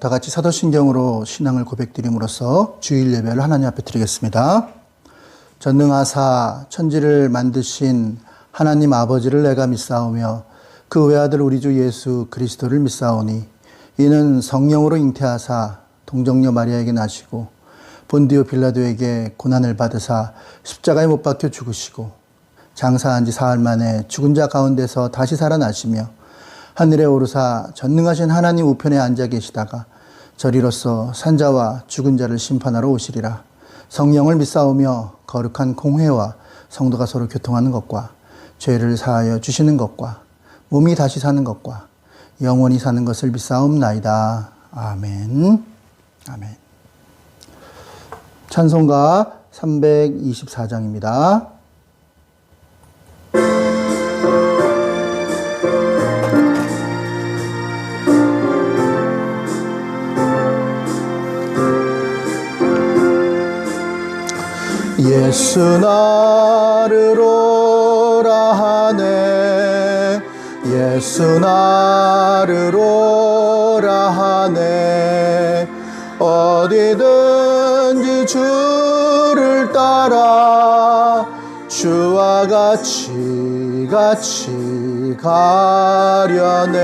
다 같이 사도신경으로 신앙을 고백드림으로써 주일 예배를 하나님 앞에 드리겠습니다. 전능하사 천지를 만드신 하나님 아버지를 내가 믿사오며 그 외아들 우리 주 예수 그리스도를 믿사오니 이는 성령으로 잉태하사 동정녀 마리아에게 나시고 본디오 빌라도에게 고난을 받으사 십자가에 못 박혀 죽으시고 장사한 지 사흘 만에 죽은 자 가운데서 다시 살아나시며 하늘에 오르사 전능하신 하나님 우편에 앉아 계시다가 저리로서 산자와 죽은 자를 심판하러 오시리라. 성령을 믿사오며 거룩한 공회와 성도가 서로 교통하는 것과 죄를 사하여 주시는 것과 몸이 다시 사는 것과 영원히 사는 것을 믿사옵나이다. 아멘. 아멘. 찬송가 324장입니다. 예수 나를 오라 하네 예수 나를 오라 하네 어디든지 주를 따라 주와 같이 가려네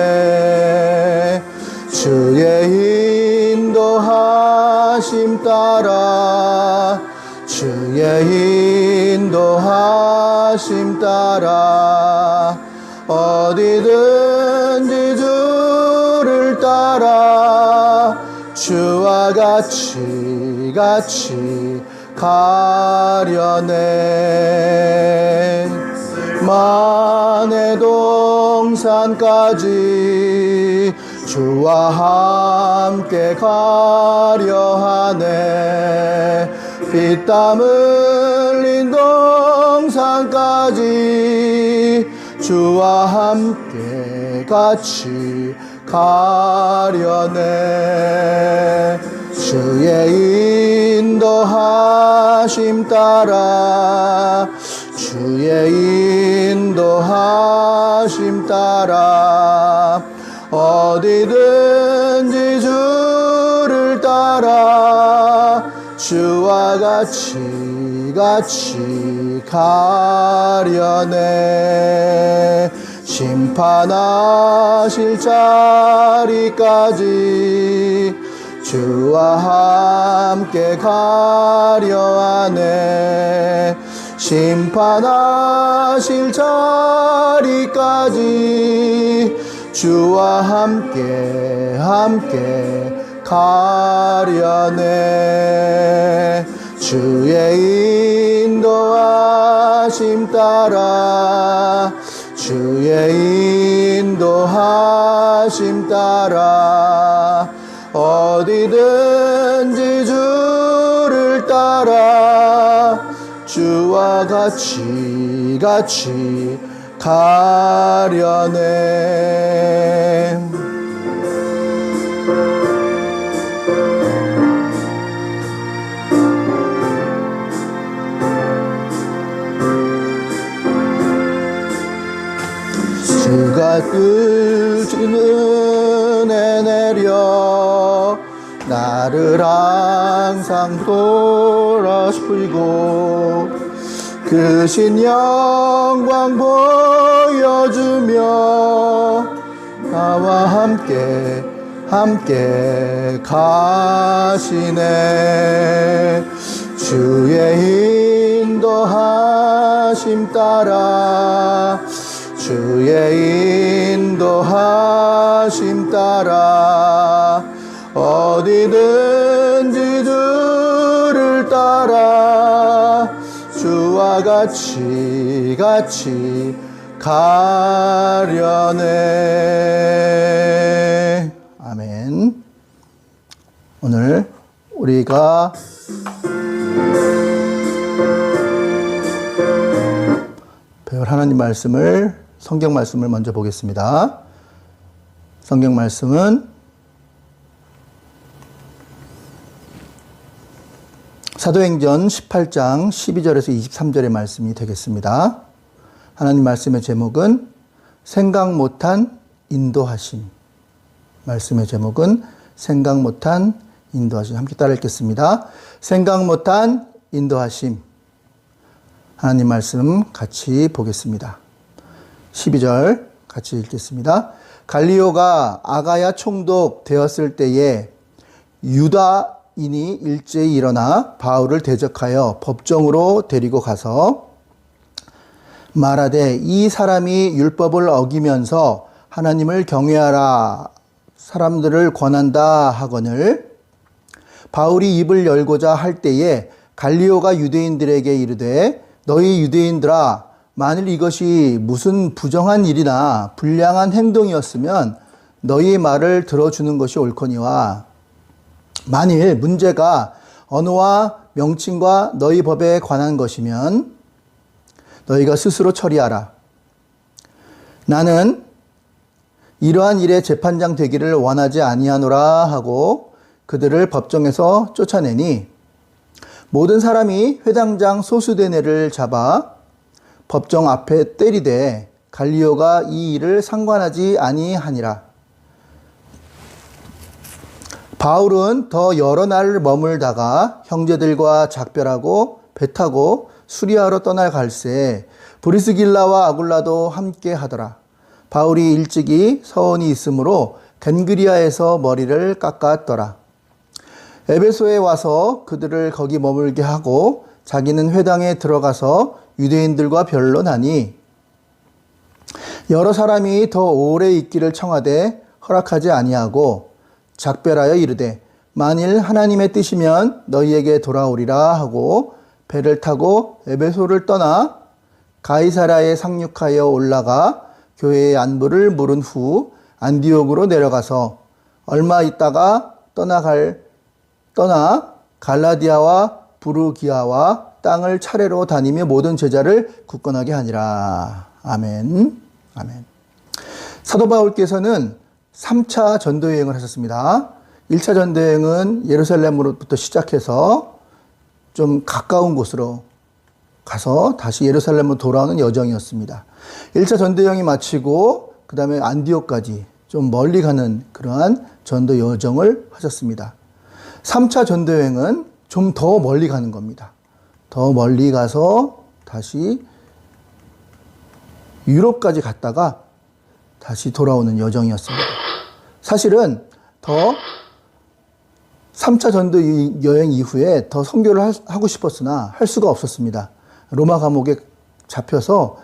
주의 인도하심 따라 주의 인도하심 따라 어디든지 주를 따라 주와 같이 가려네 만해 동산까지 주와 함께 가려하네 피땀 흘린 동산까지 주와 함께 같이 가려네 주의 인도하심 따라 주의 인도하심 따라 어디든지 주를 따라 주와 같이 가려네 심판하실 자리까지 주와 함께 가려하네 심판하실 자리까지 주와 함께 가려네 주의 인도하심 따라 주의 인도하심 따라 어디든지 주를 따라 주와 같이 가려네 주가 주신 은혜 내려 나를 항상 돌아보시고 그 신 영광 보여주며 나와 함께 가시네 주의 인도하심 따라 주의 인도하심 따라 어디든지 주를 따라 주와 같이 가려네 아멘. 오늘 우리가 배울 하나님 말씀을 성경 말씀을 먼저 보겠습니다. 성경 말씀은 사도행전 18장 12절에서 23절의 말씀이 되겠습니다. 하나님 말씀의 제목은 생각 못한 인도하심. 말씀의 제목은 생각 못한 인도하심. 함께 따라 읽겠습니다. 생각 못한 인도하심. 하나님 말씀 같이 보겠습니다. 12절 같이 읽겠습니다. 갈리오가 아가야 총독 되었을 때에 유다인이 일제히 일어나 바울을 대적하여 법정으로 데리고 가서 말하되 이 사람이 율법을 어기면서 하나님을 경외하라 사람들을 권한다 하거늘 바울이 입을 열고자 할 때에 갈리오가 유대인들에게 이르되 너희 유대인들아 만일 이것이 무슨 부정한 일이나 불량한 행동이었으면 너희 말을 들어주는 것이 옳거니와 만일 문제가 언어와 명칭과 너희 법에 관한 것이면 너희가 스스로 처리하라. 나는 이러한 일에 재판장 되기를 원하지 아니하노라 하고 그들을 법정에서 쫓아내니 모든 사람이 회당장 소수대네를 잡아 법정 앞에 때리되 갈리오가 이 일을 상관하지 아니하니라. 바울은 더 여러 날 머물다가 형제들과 작별하고 배 타고 수리아로 떠날 갈새 브리스길라와 아굴라도 함께 하더라. 바울이 일찍이 서원이 있으므로 겐그리아에서 머리를 깎았더라. 에베소에 와서 그들을 거기 머물게 하고 자기는 회당에 들어가서 유대인들과 변론하니 여러 사람이 더 오래 있기를 청하되 허락하지 아니하고 작별하여 이르되 만일 하나님의 뜻이면 너희에게 돌아오리라 하고 배를 타고 에베소를 떠나 가이사랴에 상륙하여 올라가 교회의 안부를 물은 후 안디옥으로 내려가서 얼마 있다가 떠나 갈라디아와 부르기아와 땅을 차례로 다니며 모든 제자를 굳건하게 하니라. 아멘. 아멘. 사도 바울께서는 3차 전도여행을 하셨습니다. 1차 전도여행은 예루살렘으로부터 시작해서 좀 가까운 곳으로 가서 다시 예루살렘으로 돌아오는 여정이었습니다. 1차 전도여행이 마치고 그 다음에 안디옥까지 좀 멀리 가는 그러한 전도 여정을 하셨습니다. 3차 전도여행은 좀 더 멀리 가는 겁니다. 더 멀리 가서 다시 유럽까지 갔다가 다시 돌아오는 여정이었습니다. 사실은 더 3차 전도 여행 이후에 더 선교를 하고 싶었으나 할 수가 없었습니다. 로마 감옥에 잡혀서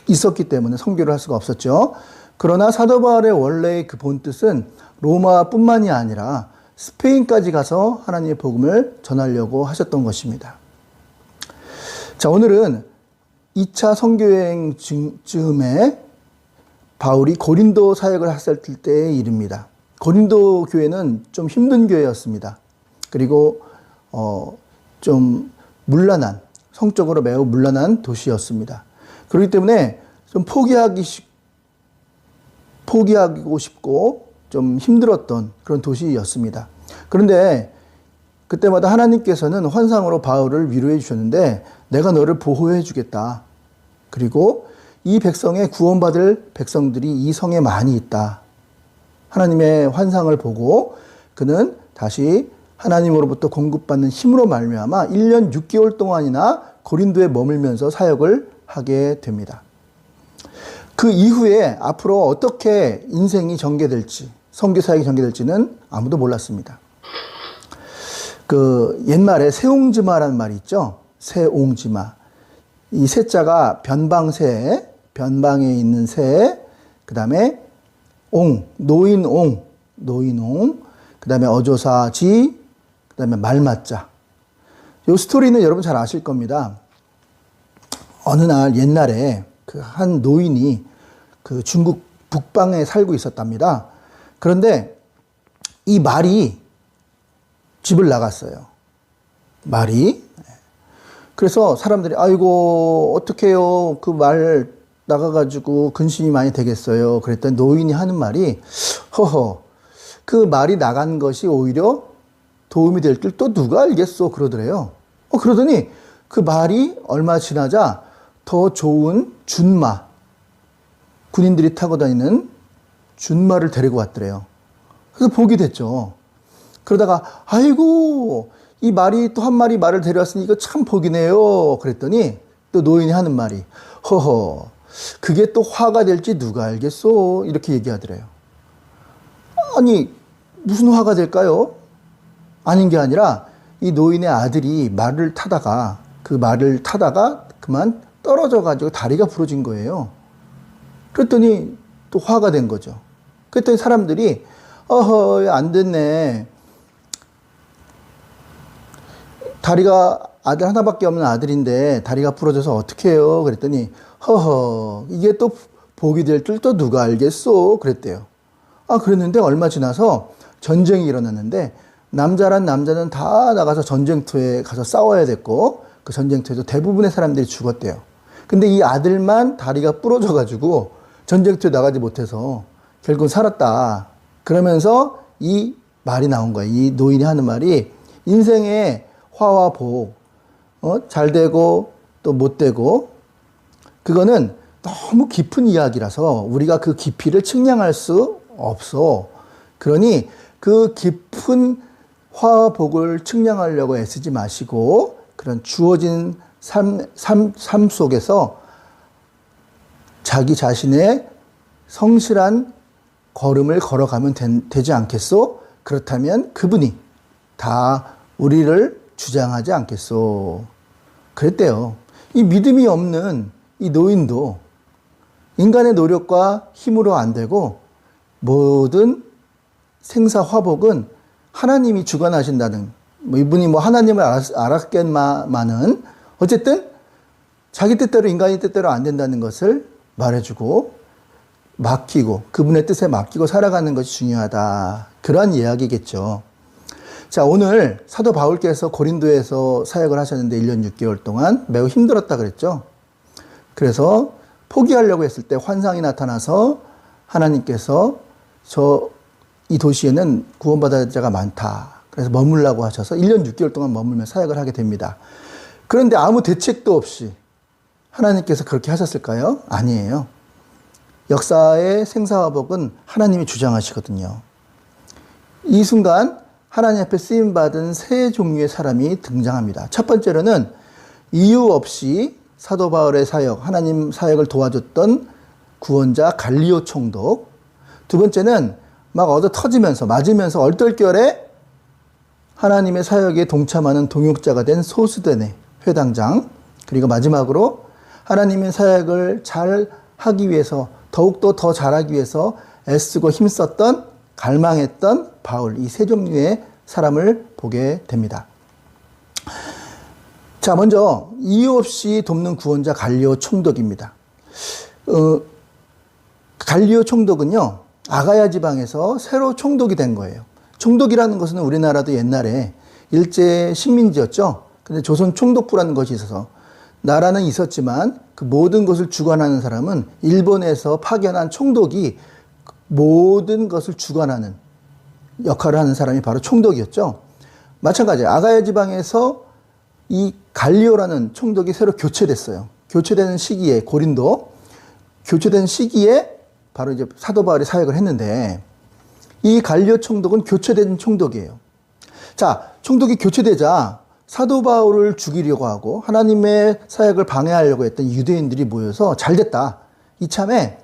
있었기 때문에 선교를 할 수가 없었죠. 그러나 사도 바울의 원래의 그 본뜻은 로마뿐만이 아니라 스페인까지 가서 하나님의 복음을 전하려고 하셨던 것입니다. 자, 오늘은 2차 선교여행 즈음에 바울이 고린도 사역을 했을 때의 일입니다. 고린도 교회는 좀 힘든 교회였습니다. 그리고 좀 문란한, 성적으로 매우 문란한 도시였습니다. 그렇기 때문에 좀 포기하고 싶고 좀 힘들었던 그런 도시였습니다. 그런데 그때마다 하나님께서는 환상으로 바울을 위로해 주셨는데 내가 너를 보호해 주겠다. 그리고 이 백성에 구원받을 백성들이 이 성에 많이 있다. 하나님의 환상을 보고 그는 다시 하나님으로부터 공급받는 힘으로 말미암아 1년 6개월 동안이나 고린도에 머물면서 사역을 하게 됩니다. 그 이후에 앞으로 어떻게 인생이 전개될지, 선교 사역이 전개될지는 아무도 몰랐습니다. 그 옛말에 새옹지마라는 말이 있죠. 새옹지마. 이 새자가 변방새, 변방에 있는 새, 그 다음에 노인옹, 그 다음에 어조사지, 그 다음에 말맞자. 이 스토리는 여러분 잘 아실 겁니다. 어느 날 옛날에 그 한 노인이 그 중국 북방에 살고 있었답니다. 그런데 이 말이 집을 나갔어요. 말이. 그래서 사람들이 아이고 어떡해요. 그 말 나가가지고 근심이 많이 되겠어요. 그랬더니 노인이 하는 말이 허허 그 말이 나간 것이 오히려 도움이 될 줄 또 누가 알겠어 그러더래요. 그러더니 그 말이 얼마 지나자 더 좋은 준마, 군인들이 타고 다니는 준마를 데리고 왔더래요. 그래서 복이 됐죠. 그러다가 아이고 이 말이 또 한 마리 말을 데려왔으니 이거 참 복이네요. 그랬더니 또 노인이 하는 말이 허허 그게 또 화가 될지 누가 알겠소 이렇게 얘기하더래요. 아니 무슨 화가 될까요? 아닌 게 아니라 이 노인의 아들이 말을 타다가 그만 떨어져 가지고 다리가 부러진 거예요. 그랬더니 또 화가 된 거죠. 그랬더니 사람들이 어허 안 됐네. 다리가 아들 하나밖에 없는 아들인데 다리가 부러져서 어떻게 해요? 그랬더니 허허 이게 또 복이 될 줄 또 누가 알겠소? 그랬대요. 그랬는데 얼마 지나서 전쟁이 일어났는데 남자란 남자는 다 나가서 전쟁터에 가서 싸워야 됐고 그 전쟁터에서 대부분의 사람들이 죽었대요. 근데 이 아들만 다리가 부러져 가지고 전쟁터에 나가지 못해서 결국은 살았다. 그러면서 이 말이 나온 거예요. 이 노인이 하는 말이 인생의 화와 복, 잘 되고 또 못 되고 그거는 너무 깊은 이야기라서 우리가 그 깊이를 측량할 수 없어. 그러니 그 깊은 화와 복을 측량하려고 애쓰지 마시고 그런 주어진 삶 속에서 자기 자신의 성실한 걸음을 걸어가면 되지 않겠소? 그렇다면 그분이 다 우리를 주장하지 않겠소? 그랬대요. 이 믿음이 없는 이 노인도 인간의 노력과 힘으로 안 되고 모든 생사화복은 하나님이 주관하신다는 이분이 하나님을 알았겠만은 어쨌든 자기 뜻대로 인간의 뜻대로 안 된다는 것을 말해주고 맡기고 그분의 뜻에 맡기고 살아가는 것이 중요하다. 그런 이야기겠죠. 자, 오늘 사도 바울께서 고린도에서 사역을 하셨는데 1년 6개월 동안 매우 힘들었다 그랬죠. 그래서 포기하려고 했을 때 환상이 나타나서 하나님께서 이 도시에는 구원받을 자가 많다. 그래서 머물라고 하셔서 1년 6개월 동안 머물며 사역을 하게 됩니다. 그런데 아무 대책도 없이 하나님께서 그렇게 하셨을까요? 아니에요. 역사의 생사화복은 하나님이 주장하시거든요. 이 순간 하나님 앞에 쓰임받은 세 종류의 사람이 등장합니다. 첫 번째로는 이유 없이 사도 바울의 사역, 하나님 사역을 도와줬던 구원자 갈리오 총독. 두 번째는 막 얻어 터지면서 맞으면서 얼떨결에 하나님의 사역에 동참하는 동역자가 된 소수대네 회당장. 그리고 마지막으로 하나님의 사역을 잘 하기 위해서 더욱더 더 잘하기 위해서 애쓰고 힘썼던 갈망했던 바울, 이 세 종류의 사람을 보게 됩니다. 자, 먼저 이유 없이 돕는 구원자 갈리오 총독입니다. 갈리오 총독은요, 아가야 지방에서 새로 총독이 된 거예요. 총독이라는 것은 우리나라도 옛날에 일제 식민지였죠. 근데 조선 총독부라는 것이 있어서 나라는 있었지만 그 모든 것을 주관하는 사람은 일본에서 파견한 총독이 모든 것을 주관하는 역할을 하는 사람이 바로 총독이었죠. 마찬가지예요. 아가야 지방에서 이 갈리오라는 총독이 새로 교체됐어요. 교체되는 시기에 고린도 교체된 시기에 바로 이제 사도 바울이 사역을 했는데 이 갈리오 총독은 교체된 총독이에요. 자, 총독이 교체되자 사도 바울을 죽이려고 하고 하나님의 사역을 방해하려고 했던 유대인들이 모여서 잘 됐다. 이참에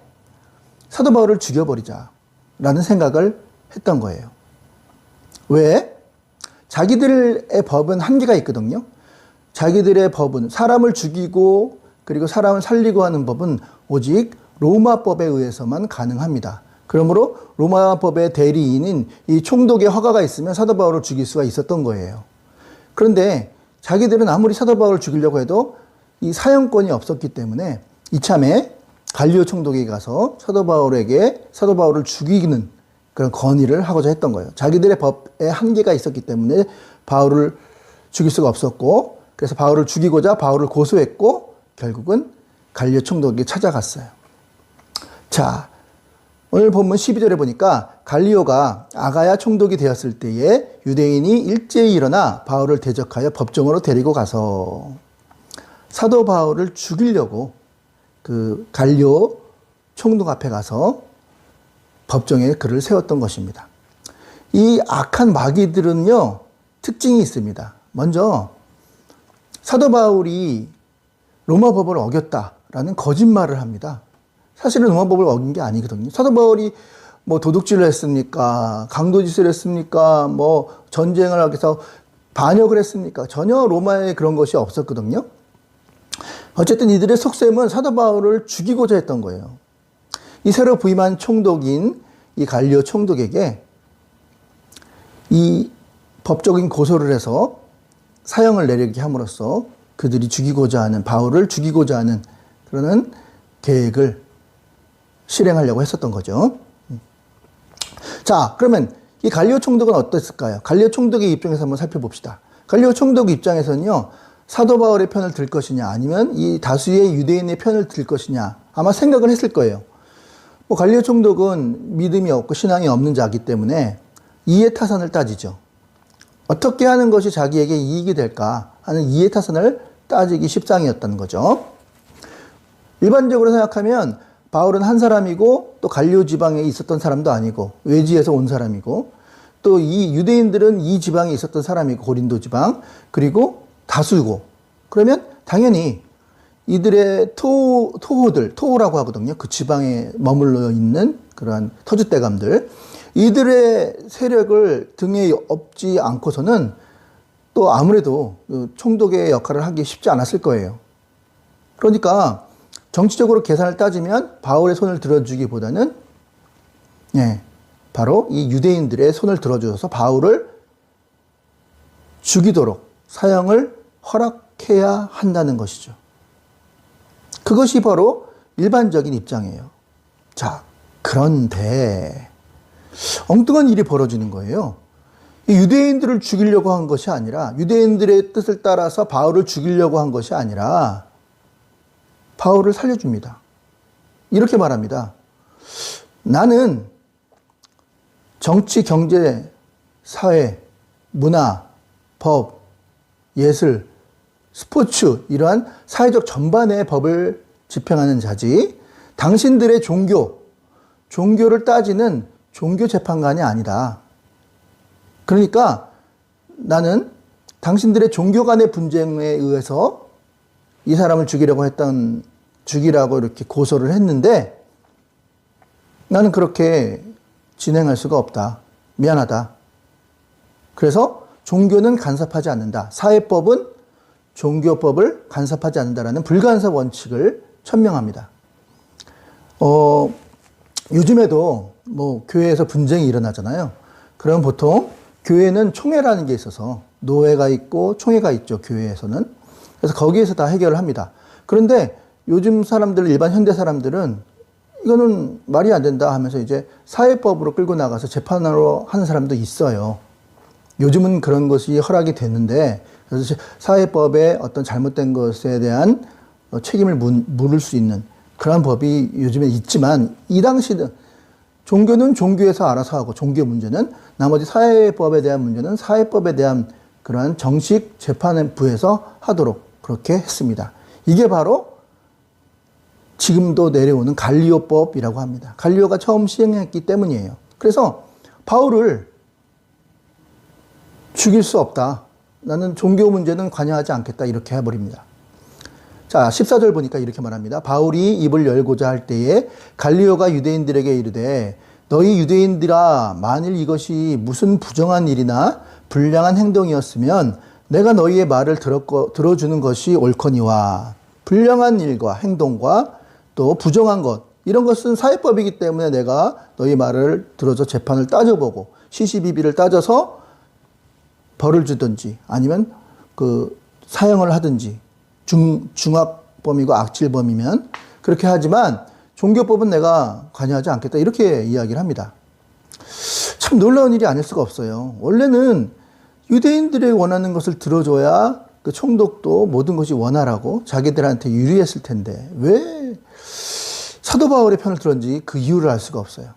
사도 바울을 죽여버리자라는 생각을 했던 거예요. 왜? 자기들의 법은 한계가 있거든요. 자기들의 법은 사람을 죽이고 그리고 사람을 살리고 하는 법은 오직 로마법에 의해서만 가능합니다. 그러므로 로마법의 대리인인 이 총독의 허가가 있으면 사도 바울을 죽일 수가 있었던 거예요. 그런데 자기들은 아무리 사도 바울을 죽이려고 해도 이 사형권이 없었기 때문에 이참에 갈리오 총독에게 가서 사도 바울을 죽이는 그런 건의를 하고자 했던 거예요. 자기들의 법에 한계가 있었기 때문에 바울을 죽일 수가 없었고, 그래서 바울을 죽이고자 바울을 고소했고 결국은 갈리오 총독에게 찾아갔어요. 자, 오늘 본문 12절에 보니까 갈리오가 아가야 총독이 되었을 때에 유대인이 일제히 일어나 바울을 대적하여 법정으로 데리고 가서 사도 바울을 죽이려고 그 갈리오 총독 앞에 가서 법정에 그를 세웠던 것입니다. 이 악한 마귀들은요, 특징이 있습니다. 먼저 사도 바울이 로마 법을 어겼다라는 거짓말을 합니다. 사실은 로마 법을 어긴 게 아니거든요. 사도 바울이 뭐 도둑질을 했습니까? 강도짓을 했습니까? 뭐 전쟁을 하기 위해서 반역을 했습니까? 전혀 로마에 그런 것이 없었거든요. 어쨌든 이들의 속셈은 사도 바울을 죽이고자 했던 거예요. 이 새로 부임한 총독인 이 갈리오 총독에게 이 법적인 고소를 해서 사형을 내리게 함으로써 그들이 죽이고자 하는, 바울을 죽이고자 하는 그러는 계획을 실행하려고 했었던 거죠. 자, 그러면 이 갈리오 총독은 어땠을까요? 갈리오 총독의 입장에서 한번 살펴봅시다. 갈리오 총독 입장에서는요, 사도 바울의 편을 들 것이냐, 아니면 이 다수의 유대인의 편을 들 것이냐, 아마 생각을 했을 거예요. 뭐 갈리오 총독은 믿음이 없고 신앙이 없는 자이기 때문에 이해타산을 따지죠. 어떻게 하는 것이 자기에게 이익이 될까 하는 이해타산을 따지기 십상이었다는 거죠. 일반적으로 생각하면 바울은 한 사람이고 또 갈리오 지방에 있었던 사람도 아니고 외지에서 온 사람이고 또 이 유대인들은 이 지방에 있었던 사람이고 고린도 지방, 그리고 다수고, 그러면 당연히 이들의 토호라고 하거든요. 그 지방에 머물러 있는 그러한 터줏대감들, 이들의 세력을 등에 업지 않고서는 또 아무래도 총독의 역할을 하기 쉽지 않았을 거예요. 그러니까 정치적으로 계산을 따지면 바울의 손을 들어주기보다는 바로 이 유대인들의 손을 들어줘서 바울을 죽이도록 사형을 허락해야 한다는 것이죠. 그것이 바로 일반적인 입장이에요. 자, 그런데 엉뚱한 일이 벌어지는 거예요. 이 유대인들을 죽이려고 한 것이 아니라, 유대인들의 뜻을 따라서 바울을 죽이려고 한 것이 아니라 바울을 살려줍니다. 이렇게 말합니다. 나는 정치, 경제, 사회, 문화, 법, 예술, 스포츠, 이러한 사회적 전반의 법을 집행하는 자지, 당신들의 종교를 따지는 종교 재판관이 아니다. 그러니까 나는 당신들의 종교 간의 분쟁에 의해서 이 사람을 죽이라고 이렇게 고소를 했는데 나는 그렇게 진행할 수가 없다. 미안하다. 그래서 종교는 간섭하지 않는다. 사회법은 종교법을 간섭하지 않는다라는 불간섭 원칙을 천명합니다. 요즘에도 뭐 교회에서 분쟁이 일어나잖아요. 그럼 보통 교회는 총회라는 게 있어서 노회가 있고 총회가 있죠. 교회에서는. 그래서 거기에서 다 해결을 합니다. 그런데 요즘 사람들, 일반 현대 사람들은 이거는 말이 안 된다 하면서 이제 사회법으로 끌고 나가서 재판으로 하는 사람도 있어요. 요즘은 그런 것이 허락이 됐는데, 그래서 사회법에 어떤 잘못된 것에 대한 책임을 물을 수 있는 그런 법이 요즘에 있지만, 이 당시는 종교는 종교에서 알아서 하고, 종교 문제는, 나머지 사회법에 대한 문제는 사회법에 대한 그러한 정식 재판부에서 하도록 그렇게 했습니다. 이게 바로 지금도 내려오는 갈리오법이라고 합니다. 갈리오가 처음 시행했기 때문이에요. 그래서 바울을 죽일 수 없다. 나는 종교 문제는 관여하지 않겠다. 이렇게 해버립니다. 자, 14절 보니까 이렇게 말합니다. 바울이 입을 열고자 할 때에 갈리오가 유대인들에게 이르되 너희 유대인들아, 만일 이것이 무슨 부정한 일이나 불량한 행동이었으면 내가 너희의 말을 들어주는 것이 옳거니와, 불량한 일과 행동과 또 부정한 것, 이런 것은 사회법이기 때문에 내가 너희 말을 들어서 재판을 따져보고 시시비비를 따져서 벌을 주든지 아니면 그 사형을 하든지, 중학범이고 악질범이면 그렇게 하지만 종교법은 내가 관여하지 않겠다, 이렇게 이야기를 합니다. 참 놀라운 일이 아닐 수가 없어요. 원래는 유대인들이 원하는 것을 들어줘야 그 총독도 모든 것이 원활하고 자기들한테 유리했을 텐데 왜 사도 바울의 편을 들었는지 그 이유를 알 수가 없어요.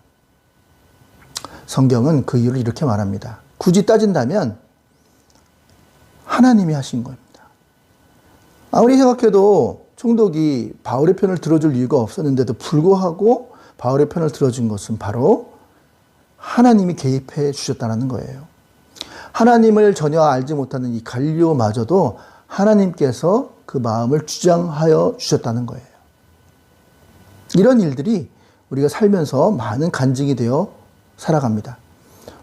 성경은 그 이유를 이렇게 말합니다. 굳이 따진다면 하나님이 하신 겁니다. 아무리 생각해도 총독이 바울의 편을 들어줄 이유가 없었는데도 불구하고 바울의 편을 들어준 것은 바로 하나님이 개입해 주셨다는 거예요. 하나님을 전혀 알지 못하는 이 갈리오마저도 하나님께서 그 마음을 주장하여 주셨다는 거예요. 이런 일들이 우리가 살면서 많은 간증이 되어 살아갑니다.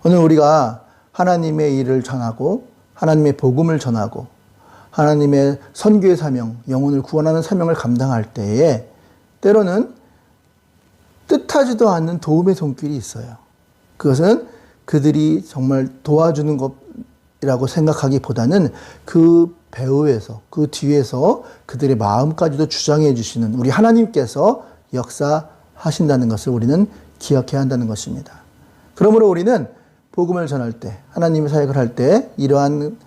오늘 우리가 하나님의 일을 전하고 하나님의 복음을 전하고 하나님의 선교의 사명, 영혼을 구원하는 사명을 감당할 때에 때로는 뜻하지도 않는 도움의 손길이 있어요. 그것은 그들이 정말 도와주는 것이라고 생각하기보다는 그 배후에서, 그 뒤에서 그들의 마음까지도 주장해 주시는 우리 하나님께서 역사하신다는 것을 우리는 기억해야 한다는 것입니다. 그러므로 우리는 복음을 전할 때, 하나님의 사역을 할 때 이러한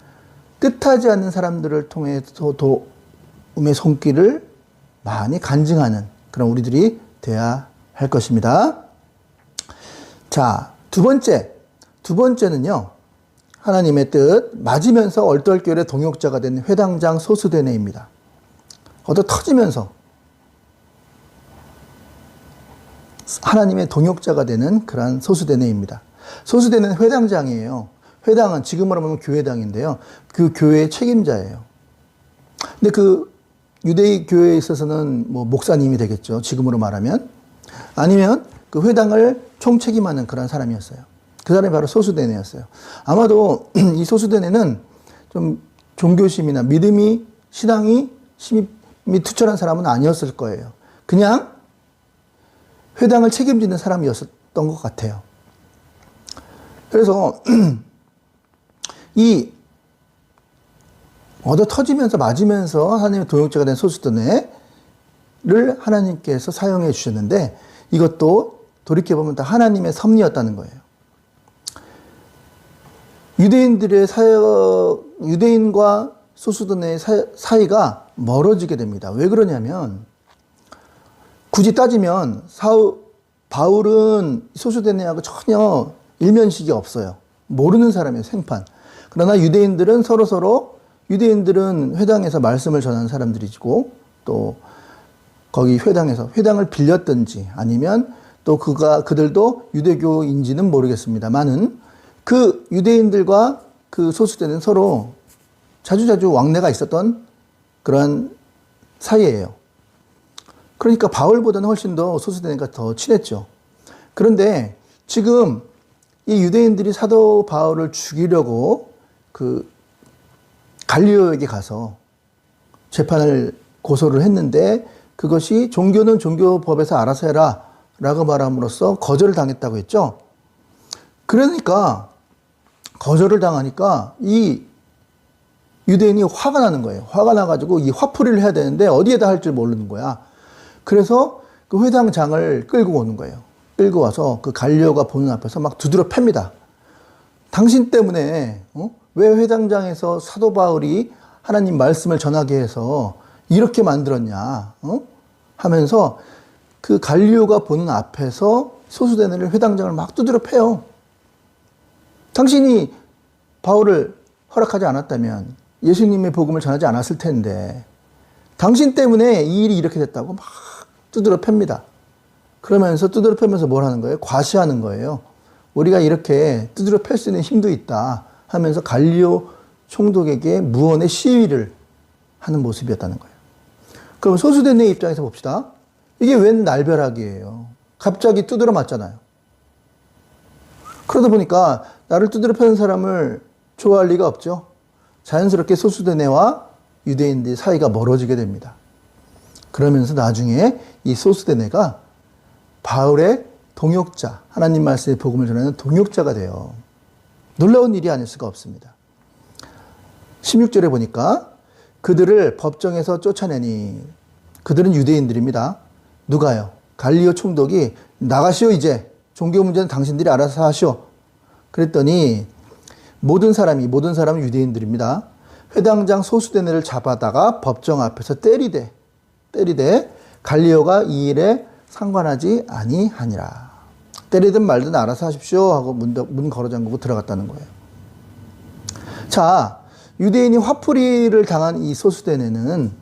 뜻하지 않는 사람들을 통해서 도움의 손길을 많이 간증하는 그런 우리들이 돼야 할 것입니다. 자, 두 번째는요. 하나님의 뜻 맞으면서 얼떨결에 동역자가 된 회당장 소수대네입니다. 얻어 터지면서 하나님의 동역자가 되는 그러한 소수대네입니다. 소수대는 회당장이에요. 회당은 지금으로 보면 교회당인데요. 그 교회의 책임자예요. 근데 그 유대인 교회에 있어서는 뭐 목사님이 되겠죠. 지금으로 말하면. 아니면 그 회당을 총책임하는 그런 사람이었어요. 그 사람이 바로 소수대네였어요. 아마도 이 소수대네는 좀 종교심이나 믿음이, 신앙이 심히 투철한 사람은 아니었을 거예요. 그냥 회당을 책임지는 사람이었던 것 같아요. 그래서 이 얻어 터지면서 맞으면서 하나님의 동역자가 된 소수대네를 하나님께서 사용해 주셨는데 이것도 돌이켜보면 다 하나님의 섭리였다는 거예요. 유대인들의 유대인과 소수대네의 사이가 멀어지게 됩니다. 왜 그러냐면 굳이 따지면 바울은 소수대네하고 전혀 일면식이 없어요. 모르는 사람이에요. 생판. 그러나 유대인들은 유대인들은 회당에서 말씀을 전하는 사람들이고 또 거기 회당을 빌렸든지 아니면 또 그들도 유대교인지는 모르겠습니다만은 그 유대인들과 그 소수대는 서로 자주자주 왕래가 있었던 그런 사이예요. 그러니까 바울보다는 훨씬 더 소수대가 더 친했죠. 그런데 지금 이 유대인들이 사도 바울을 죽이려고 그 갈리오에게 가서 재판을 고소를 했는데 그것이 종교는 종교법에서 알아서 해라 라고 말함으로써 거절을 당했다고 했죠. 그러니까 거절을 당하니까 이 유대인이 화가 나는 거예요. 화가 나가지고 이 화풀이를 해야 되는데 어디에다 할 줄 모르는 거야. 그래서 그 회당장을 끌고 오는 거예요. 끌고 와서 그 갈리오가 보는 앞에서 막 두드려 팹니다. 당신 때문에 왜 회당장에서 사도 바울이 하나님 말씀을 전하게 해서 이렇게 만들었냐 하면서 그 갈리오가 보는 앞에서 소수대네를 회당장을 막 두드려 패요. 당신이 바울을 허락하지 않았다면 예수님의 복음을 전하지 않았을 텐데 당신 때문에 이 일이 이렇게 됐다고 막 두드려 팹니다. 그러면서 두드려 패면서 뭘 하는 거예요? 과시하는 거예요. 우리가 이렇게 두드려 팰 수 있는 힘도 있다 하면서 갈리오 총독에게 무언의 시위를 하는 모습이었다는 거예요. 그럼 소수대네 입장에서 봅시다. 이게 웬 날벼락이에요. 갑자기 두드려 맞잖아요. 그러다 보니까 나를 두드려 패는 사람을 좋아할 리가 없죠. 자연스럽게 소수대네와 유대인들의 사이가 멀어지게 됩니다. 그러면서 나중에 이 소수대네가 바울의 동역자, 하나님 말씀의 복음을 전하는 동역자가 돼요. 놀라운 일이 아닐 수가 없습니다. 16절에 보니까 그들을 법정에서 쫓아내니 그들은 유대인들입니다. 누가요? 갈리오 총독이 나가시오 이제. 종교 문제는 당신들이 알아서 하시오. 그랬더니 모든 사람은 유대인들입니다. 회당장 소수대네를 잡아다가 법정 앞에서 때리되 갈리오가 이 일에 상관하지 아니하니라. 때리든 말든 알아서 하십시오 하고 문 걸어 잠그고 들어갔다는 거예요. 자, 유대인이 화풀이를 당한 이 소수대네는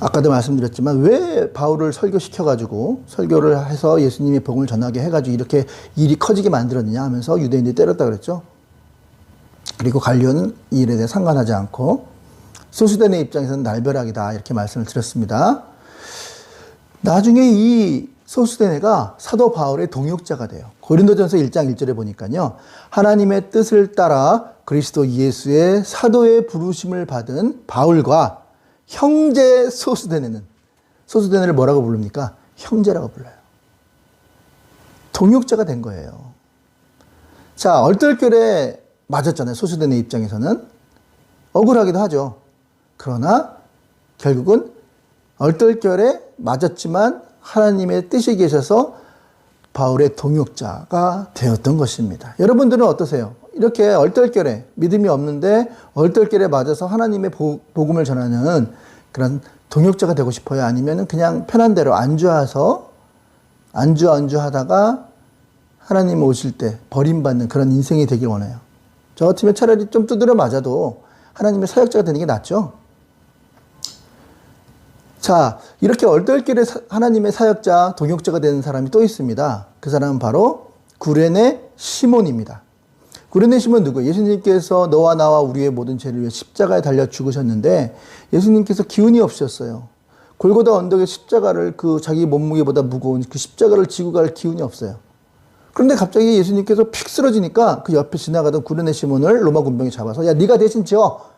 아까도 말씀드렸지만 왜 바울을 설교시켜가지고 설교를 해서 예수님의 복음을 전하게 해가지고 이렇게 일이 커지게 만들었느냐 하면서 유대인들이 때렸다 그랬죠. 그리고 갈리오는 이 일에 대해 상관하지 않고 소수대의 입장에서는 날벼락이다 이렇게 말씀을 드렸습니다. 나중에 이 소수대네가 사도 바울의 동역자가 돼요. 고린도전서 1장 1절에 보니까요. 하나님의 뜻을 따라 그리스도 예수의 사도의 부르심을 받은 바울과 형제 소수대네를 뭐라고 부릅니까? 형제라고 불러요. 동역자가 된 거예요. 자, 얼떨결에 맞았잖아요. 소수대네 입장에서는. 억울하기도 하죠. 그러나 결국은 얼떨결에 맞았지만 하나님의 뜻이 계셔서 바울의 동역자가 되었던 것입니다. 여러분들은 어떠세요? 이렇게 얼떨결에 믿음이 없는데 얼떨결에 맞아서 하나님의 복음을 전하는 그런 동역자가 되고 싶어요? 아니면 그냥 편한 대로 안주하다가 하나님 오실 때 버림받는 그런 인생이 되길 원해요. 저 같으면 차라리 좀 두드려 맞아도 하나님의 사역자가 되는 게 낫죠. 자, 이렇게 얼떨결에 하나님의 사역자, 동역자가 되는 사람이 또 있습니다. 그 사람은 바로 구레네 시몬입니다. 구레네 시몬 누구예요? 예수님께서 너와 나와 우리의 모든 죄를 위해 십자가에 달려 죽으셨는데 예수님께서 기운이 없으셨어요. 골고다 언덕에 십자가를 자기 몸무게보다 무거운 그 십자가를 지고 갈 기운이 없어요. 그런데 갑자기 예수님께서 픽 쓰러지니까 그 옆에 지나가던 구레네 시몬을 로마 군병이 잡아서 야, 네가 대신 지어.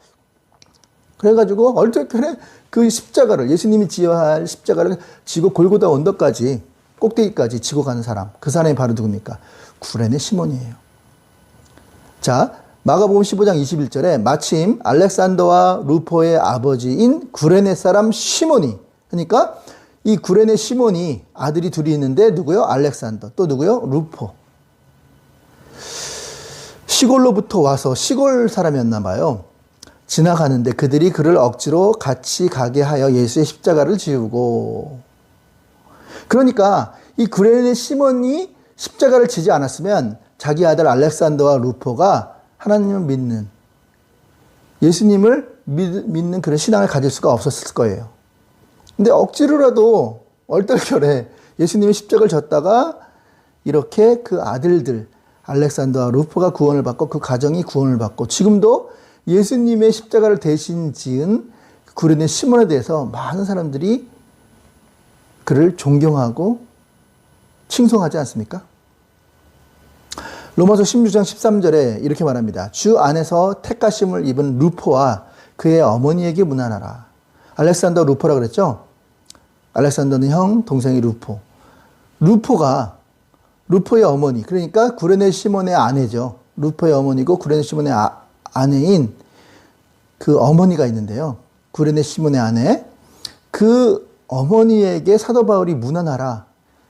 그래가지고 얼떨결에 그 십자가를 예수님이 지어야 할 십자가를 지고 골고다 언덕까지 꼭대기까지 지고 가는 사람, 그 사람이 바로 누굽니까? 구레네 시몬이에요. 자, 마가복음 15장 21절에 마침 알렉산더와 루포의 아버지인 구레네 사람 시몬이, 그러니까 이 구레네 시몬이 아들이 둘이 있는데 누구요? 알렉산더. 또 누구요? 루포. 시골로부터 와서 시골 사람이었나 봐요. 지나가는데 그들이 그를 억지로 같이 가게 하여 예수의 십자가를 지우고. 그러니까 이 구레네 시몬이 십자가를 지지 않았으면 자기 아들 알렉산더와 루포가 하나님을 믿는, 예수님을 믿는 그런 신앙을 가질 수가 없었을 거예요. 근데 억지로라도 얼떨결에 예수님의 십자가를 졌다가 이렇게 그 아들들 알렉산더와 루포가 구원을 받고 그 가정이 구원을 받고 지금도 예수님의 십자가를 대신 지은 구레네 시몬에 대해서 많은 사람들이 그를 존경하고 칭송하지 않습니까? 로마서 16장 13절에 이렇게 말합니다. 주 안에서 택하심을 입은 루포와 그의 어머니에게 문안하라. 알렉산더 루포라 그랬죠? 알렉산더는 형, 동생이 루포. 루포의 어머니, 그러니까 구레네 시몬의 아내죠. 루포의 어머니고 구레네 시몬의 아내인 그 어머니가 있는데요. 구레네 시몬의 아내, 그 어머니에게 사도 바울이 문안하라.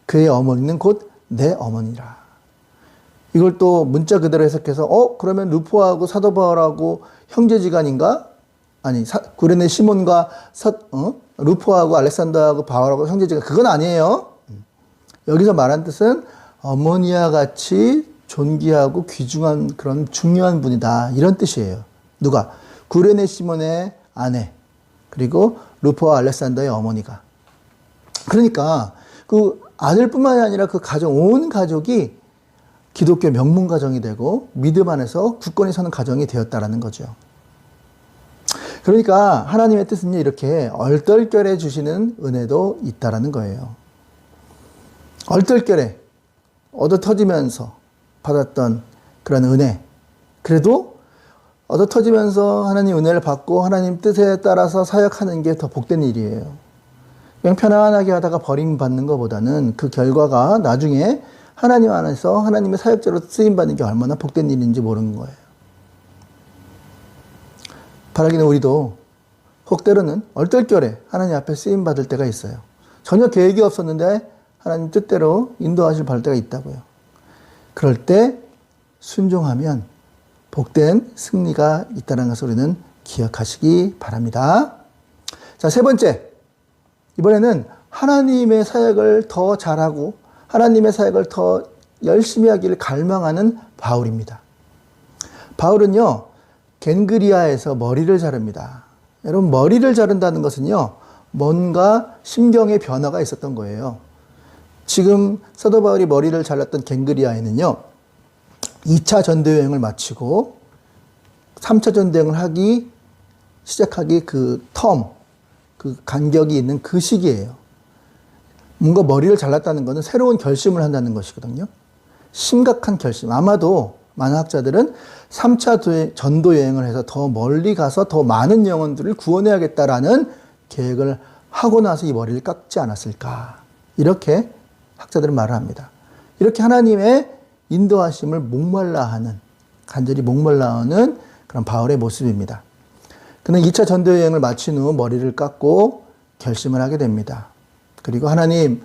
그의 어머니는 곧 내 어머니라. 이걸 또 문자 그대로 해석해서 그러면 루포하고 사도 바울하고 형제지간인가? 아니, 구레네 시몬과 루포하고 알렉산더하고 바울하고 형제지간, 그건 아니에요. 여기서 말한 뜻은 어머니와 같이 존귀하고 귀중한 그런 중요한 분이다, 이런 뜻이에요. 누가? 구레네 시몬의 아내, 그리고 루포와 알렉산더의 어머니가. 그러니까 그 아들뿐만이 아니라 그 가정, 온 가족이 기독교 명문 가정이 되고 믿음 안에서 굳건히 서는 가정이 되었다라는 거죠. 그러니까 하나님의 뜻은 이렇게 얼떨결에 주시는 은혜도 있다라는 거예요. 얼떨결에 얻어터지면서 받았던 그런 은혜, 그래도 얻어터지면서 하나님 은혜를 받고 하나님 뜻에 따라서 사역하는 게 더 복된 일이에요. 그냥 편안하게 하다가 버림받는 것보다는 그 결과가 나중에 하나님 안에서 하나님의 사역자로 쓰임받는 게 얼마나 복된 일인지 모르는 거예요. 바라기는 우리도 혹 때로는 얼떨결에 하나님 앞에 쓰임받을 때가 있어요. 전혀 계획이 없었는데 하나님 뜻대로 인도하실 받을 때가 있다고요. 그럴 때 순종하면 복된 승리가 있다는 것을 우리는 기억하시기 바랍니다. 자, 세 번째. 이번에는 하나님의 사역을 더 잘하고 하나님의 사역을 더 열심히 하기를 갈망하는 바울입니다. 바울은요, 겐그리아에서 머리를 자릅니다. 여러분, 머리를 자른다는 것은요, 뭔가 심경의 변화가 있었던 거예요. 지금 사도 바울이 머리를 잘랐던 갱그리아에는요, 2차 전도여행을 마치고 3차 전도여행을 시작하기 그 간격이 있는 그 시기예요. 뭔가 머리를 잘랐다는 것은 새로운 결심을 한다는 것이거든요. 심각한 결심. 아마도 많은 학자들은 3차 전도 여행을 해서 더 멀리 가서 더 많은 영혼들을 구원해야겠다라는 계획을 하고 나서 이 머리를 깎지 않았을까. 이렇게 학자들은 말을 합니다. 이렇게 하나님의 인도하심을 간절히 목말라 하는 그런 바울의 모습입니다. 그는 2차 전도 여행을 마친 후 머리를 깎고 결심을 하게 됩니다. 그리고 하나님,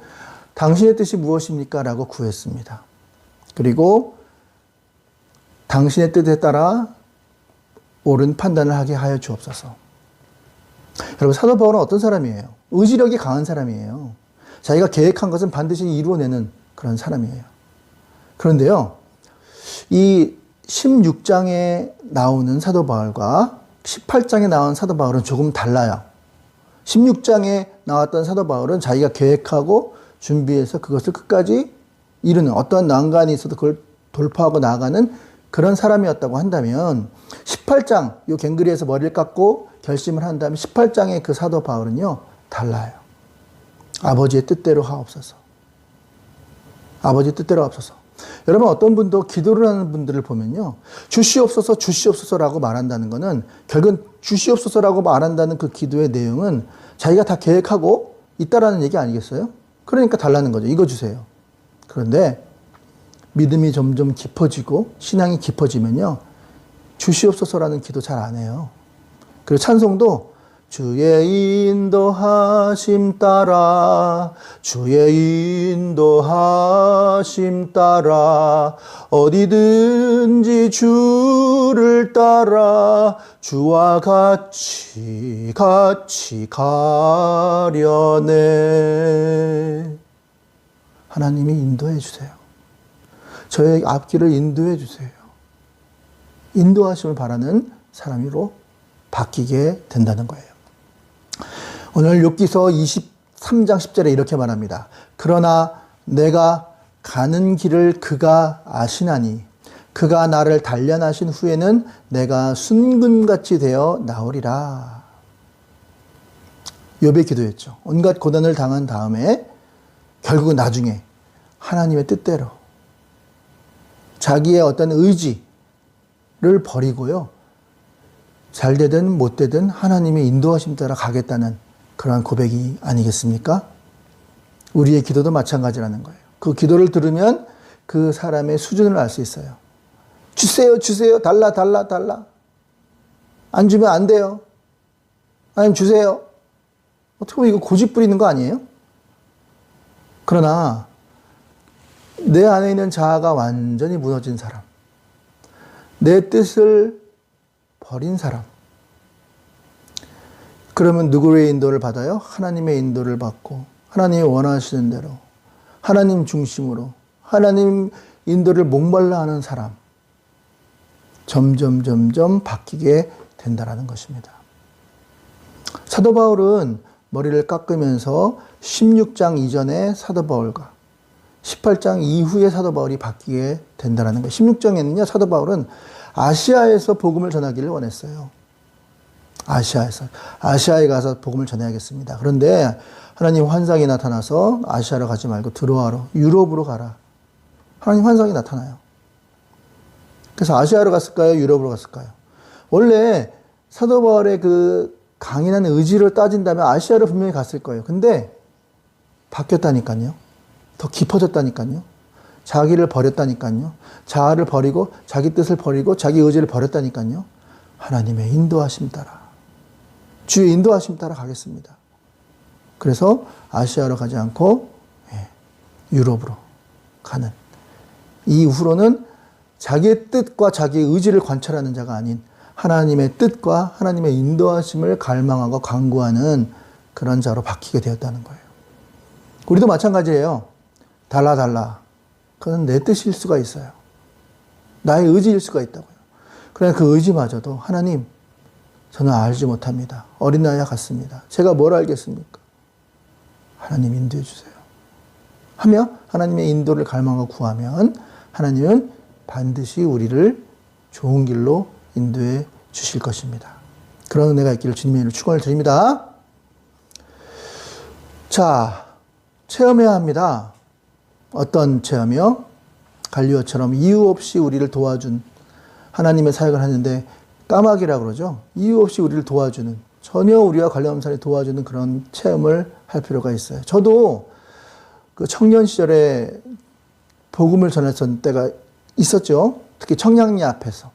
당신의 뜻이 무엇입니까? 라고 구했습니다. 그리고 당신의 뜻에 따라 옳은 판단을 하게 하여 주옵소서. 여러분, 사도 바울은 어떤 사람이에요? 의지력이 강한 사람이에요. 자기가 계획한 것은 반드시 이루어내는 그런 사람이에요. 그런데요, 이 16장에 나오는 사도 바울과 18장에 나온 사도 바울은 조금 달라요. 16장에 나왔던 사도 바울은 자기가 계획하고 준비해서 그것을 끝까지 이루는, 어떠한 난관이 있어도 그걸 돌파하고 나아가는 그런 사람이었다고 한다면, 18장, 요 갱그리에서 머리를 깎고 결심을 한다면 18장의 그 사도 바울은요, 달라요. 아버지의 뜻대로 하옵소서. 아버지의 뜻대로 하옵소서. 여러분, 어떤 분도 기도를 하는 분들을 보면요, 주시옵소서, 주시옵소서라고 말한다는 것은, 결국은 주시옵소서라고 말한다는 그 기도의 내용은 자기가 다 계획하고 있다라는 얘기 아니겠어요? 그러니까 달라는 거죠. 이거 주세요. 그런데 믿음이 점점 깊어지고 신앙이 깊어지면요, 주시옵소서라는 기도 잘 안 해요. 그리고 찬송도 주의 인도하심 따라, 주의 인도하심 따라, 어디든지 주를 따라 주와 같이 가려네. 하나님이 인도해 주세요. 저의 앞길을 인도해 주세요. 인도하심을 바라는 사람으로 바뀌게 된다는 거예요. 오늘 욥기서 23장 10절에 이렇게 말합니다. 그러나 내가 가는 길을 그가 아시나니 그가 나를 단련하신 후에는 내가 순금같이 되어 나오리라. 욥의 기도였죠. 온갖 고난을 당한 다음에 결국은 나중에 하나님의 뜻대로 자기의 어떤 의지를 버리고요, 잘 되든 못 되든 하나님의 인도하심 따라 가겠다는 그러한 고백이 아니겠습니까? 우리의 기도도 마찬가지라는 거예요. 그 기도를 들으면 그 사람의 수준을 알 수 있어요. 주세요, 주세요, 달라, 달라, 달라. 안 주면 안 돼요. 아니면 주세요. 어떻게 보면 이거 고집 부리는 거 아니에요? 그러나 내 안에 있는 자아가 완전히 무너진 사람, 내 뜻을 버린 사람, 그러면 누구의 인도를 받아요? 하나님의 인도를 받고 하나님이 원하시는 대로 하나님 중심으로 하나님 인도를 목말라 하는 사람, 점점 바뀌게 된다는 것입니다. 사도 바울은 머리를 깎으면서 16장 이전의 사도 바울과 18장 이후의 사도 바울이 바뀌게 된다는 거예요. 16장에는요, 사도 바울은 아시아에서 복음을 전하기를 원했어요. 아시아에 가서 복음을 전해야겠습니다. 그런데 하나님 환상이 나타나서 아시아로 가지 말고 들어와로, 유럽으로 가라. 하나님 환상이 나타나요. 그래서 아시아로 갔을까요? 유럽으로 갔을까요? 원래 사도 바울의 그 강인한 의지를 따진다면 아시아로 분명히 갔을 거예요. 근데 바뀌었다니까요. 더 깊어졌다니까요. 자기를 버렸다니까요. 자아를 버리고 자기 뜻을 버리고 자기 의지를 버렸다니까요. 하나님의 인도하심 따라, 주의 인도하심 따라 가겠습니다. 그래서 아시아로 가지 않고 유럽으로 가는, 이후로는 자기의 뜻과 자기의 의지를 관찰하는 자가 아닌 하나님의 뜻과 하나님의 인도하심을 갈망하고 간구하는 그런 자로 바뀌게 되었다는 거예요. 우리도 마찬가지예요. 달라. 그건 내 뜻일 수가 있어요. 나의 의지일 수가 있다고요. 그러나 그 의지마저도 하나님, 저는 알지 못합니다. 어린아이와 같습니다. 제가 뭘 알겠습니까? 하나님 인도해 주세요. 하며 하나님의 인도를 갈망하고 구하면 하나님은 반드시 우리를 좋은 길로 인도해 주실 것입니다. 그런 은혜가 있기를 주님의 이름으로 축원을 드립니다. 자, 체험해야 합니다. 어떤 체험이요? 갈리오처럼 이유 없이 우리를 도와준 하나님의 사역을 하는데 까마귀라 그러죠. 이유 없이 우리를 도와주는, 전혀 우리와 관련 없는 사람이 도와주는 그런 체험을 할 필요가 있어요. 저도 그 청년 시절에 복음을 전했던 때가 있었죠. 특히 청량리 앞에서.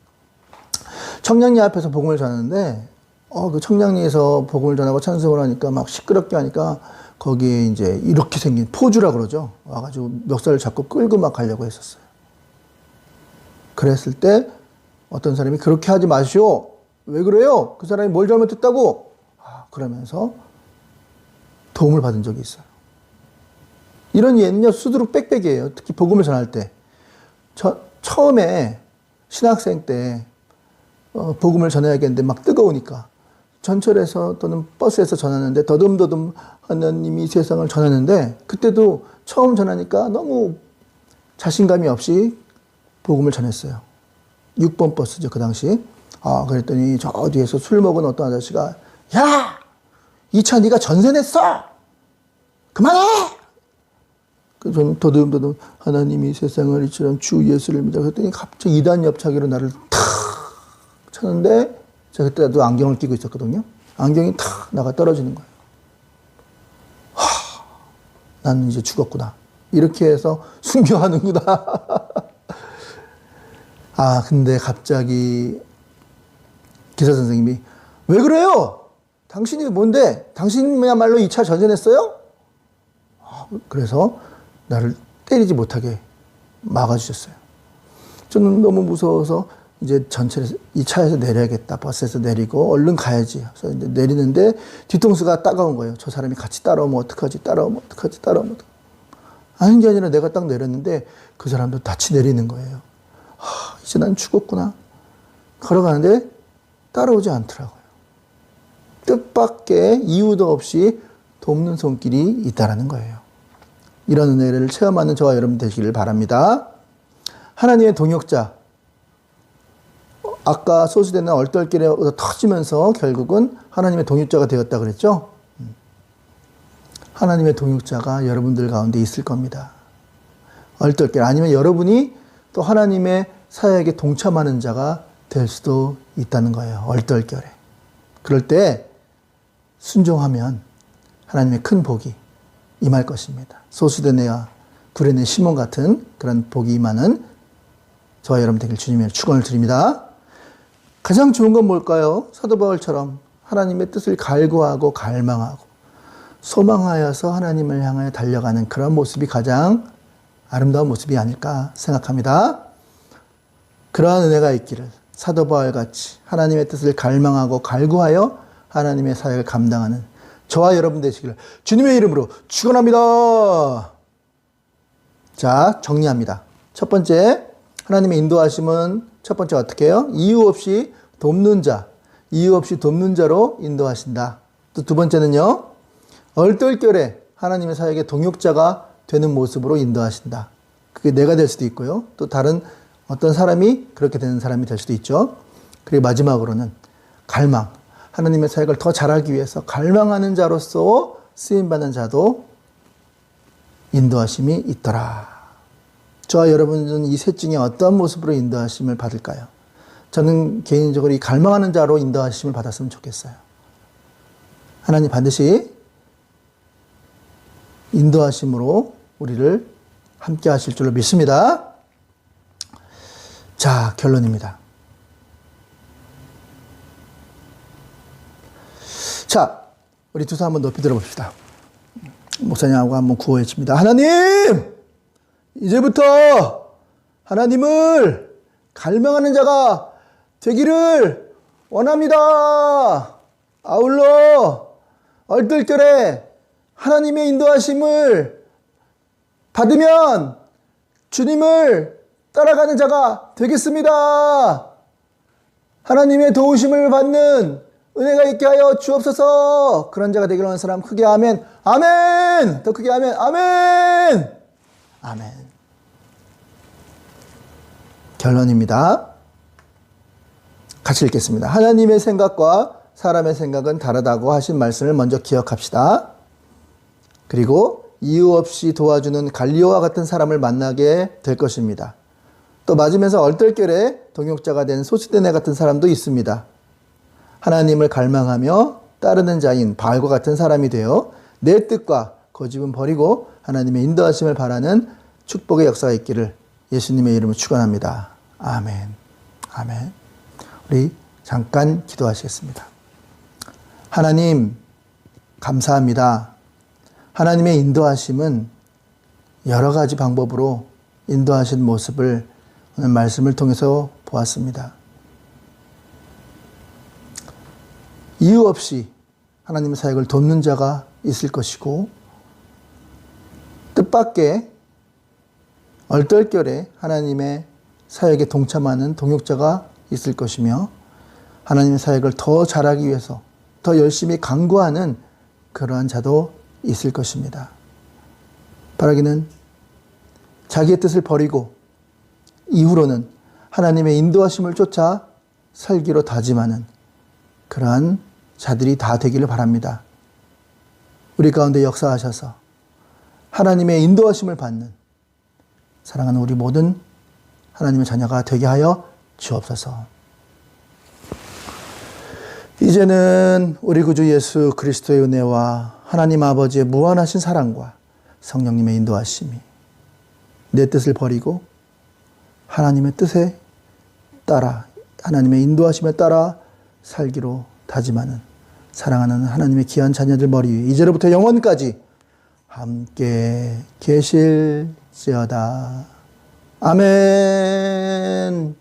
청량리 앞에서 복음을 전하는데, 그 청량리에서 복음을 전하고 찬송을 하니까 막 시끄럽게 하니까 거기에 이제 이렇게 생긴 포주라 그러죠. 와가지고 멱살을 잡고 끌고 막 가려고 했었어요. 그랬을 때 어떤 사람이 그렇게 하지 마시오. 왜 그래요? 그 사람이 뭘 잘못했다고? 그러면서 도움을 받은 적이 있어요. 이런 예는요, 수두룩 빽빽이에요. 특히 복음을 전할 때. 처음에 신학생 때 복음을 전해야겠는데 막 뜨거우니까 전철에서 또는 버스에서 전하는데 더듬더듬 하나님이 세상을 전하는데 그때도 처음 전하니까 너무 자신감이 없이 복음을 전했어요. 6번 버스죠, 그 당시. 그랬더니 저 뒤에서 술 먹은 어떤 아저씨가 야! 이 차 네가 전세 냈어! 그만해! 좀 더듬더듬 하나님이 세상을 이처럼 주 예수를 믿어 그랬더니 갑자기 2단 옆차기로 나를 탁 쳤는데 제가 그때도 안경을 끼고 있었거든요. 안경이 탁 나가 떨어지는 거예요. 나는 이제 죽었구나. 이렇게 해서 순교하는구나. 근데 갑자기 기사 선생님이 왜 그래요? 당신이 뭔데? 당신이야말로 이 차 전세 냈어요? 그래서 나를 때리지 못하게 막아주셨어요. 저는 너무 무서워서 이제 전철에서 이 차에서 내려야겠다. 버스에서 내리고 얼른 가야지. 그래서 이제 내리는데 뒤통수가 따가운 거예요. 저 사람이 같이 따라오면 어떡하지? 따라오면 어떡하지? 따라오면 어떡하지? 아닌 게 아니라 내가 딱 내렸는데 그 사람도 같이 내리는 거예요. 이제 난 죽었구나. 걸어가는데 따라오지 않더라고요. 뜻밖의 이유도 없이 돕는 손길이 있다라는 거예요. 이런 은혜를 체험하는 저와 여러분 되시기를 바랍니다. 하나님의 동역자. 아까 소수되는 얼떨결에 터지면서 결국은 하나님의 동역자가 되었다 그랬죠? 하나님의 동역자가 여러분들 가운데 있을 겁니다. 얼떨결 아니면 여러분이 또 하나님의 사역에 동참하는 자가 될 수도 있다는 거예요. 얼떨결에. 그럴 때 순종하면 하나님의 큰 복이 임할 것입니다. 소수된 애와 구레네 시몬 같은 그런 복이 임하는 저와 여러분 되길 주님의 축원을 드립니다. 가장 좋은 건 뭘까요? 사도 바울처럼 하나님의 뜻을 갈구하고 갈망하고 소망하여서 하나님을 향하여 달려가는 그런 모습이 가장 아름다운 모습이 아닐까 생각합니다. 그러한 은혜가 있기를 사도 바울같이 하나님의 뜻을 갈망하고 갈구하여 하나님의 사역을 감당하는 저와 여러분 되시기를 주님의 이름으로 축원합니다. 자, 정리합니다. 첫 번째, 하나님의 인도하심은 첫 번째 어떻게 해요? 이유 없이 돕는 자, 이유 없이 돕는 자로 인도하신다. 또 두 번째는요, 얼떨결에 하나님의 사역의 동역자가 되는 모습으로 인도하신다. 그게 내가 될 수도 있고요. 또 다른 어떤 사람이 그렇게 되는 사람이 될 수도 있죠. 그리고 마지막으로는 갈망. 하나님의 사역을 더 잘하기 위해서 갈망하는 자로서 쓰임받는 자도 인도하심이 있더라. 저와 여러분은 이 셋 중에 어떤 모습으로 인도하심을 받을까요? 저는 개인적으로 이 갈망하는 자로 인도하심을 받았으면 좋겠어요. 하나님 반드시 인도하심으로 우리를 함께 하실 줄로 믿습니다. 자, 결론입니다. 자, 우리 두 손 한번 높이 들어봅시다. 목사님하고 한번 구호해집니다. 하나님! 이제부터 하나님을 갈망하는 자가 되기를 원합니다. 아울러 얼떨결에 하나님의 인도하심을 받으면 주님을 따라가는 자가 되겠습니다. 하나님의 도우심을 받는 은혜가 있게 하여 주옵소서. 그런 자가 되기를 원하는 사람 크게 아멘. 아멘. 더 크게 아멘. 아멘. 아멘. 결론입니다. 같이 읽겠습니다. 하나님의 생각과 사람의 생각은 다르다고 하신 말씀을 먼저 기억합시다. 그리고 이유 없이 도와주는 갈리오와 같은 사람을 만나게 될 것입니다. 또 맞으면서 얼떨결에 동역자가 된 소수대네 같은 사람도 있습니다. 하나님을 갈망하며 따르는 자인 바알과 같은 사람이 되어 내 뜻과 고집은 버리고 하나님의 인도하심을 바라는 축복의 역사가 있기를 예수님의 이름으로 축원합니다. 아멘. 아멘. 우리 잠깐 기도하시겠습니다. 하나님 감사합니다. 하나님의 인도하심은 여러 가지 방법으로 인도하신 모습을 오늘 말씀을 통해서 보았습니다. 이유 없이 하나님의 사역을 돕는 자가 있을 것이고 뜻밖의 얼떨결에 하나님의 사역에 동참하는 동역자가 있을 것이며 하나님의 사역을 더 잘하기 위해서 더 열심히 강구하는 그러한 자도 있을 것입니다. 바라기는 자기의 뜻을 버리고 이후로는 하나님의 인도하심을 쫓아 살기로 다짐하는 그러한 자들이 다 되기를 바랍니다. 우리 가운데 역사하셔서 하나님의 인도하심을 받는 사랑하는 우리 모든 하나님의 자녀가 되게 하여 주옵소서. 이제는 우리 구주 예수 그리스도의 은혜와 하나님 아버지의 무한하신 사랑과 성령님의 인도하심이 내 뜻을 버리고 하나님의 뜻에 따라 하나님의 인도하심에 따라 살기로 다짐하는 사랑하는 하나님의 귀한 자녀들 머리 위에 이제로부터 영원까지 함께 계실지어다. 아멘.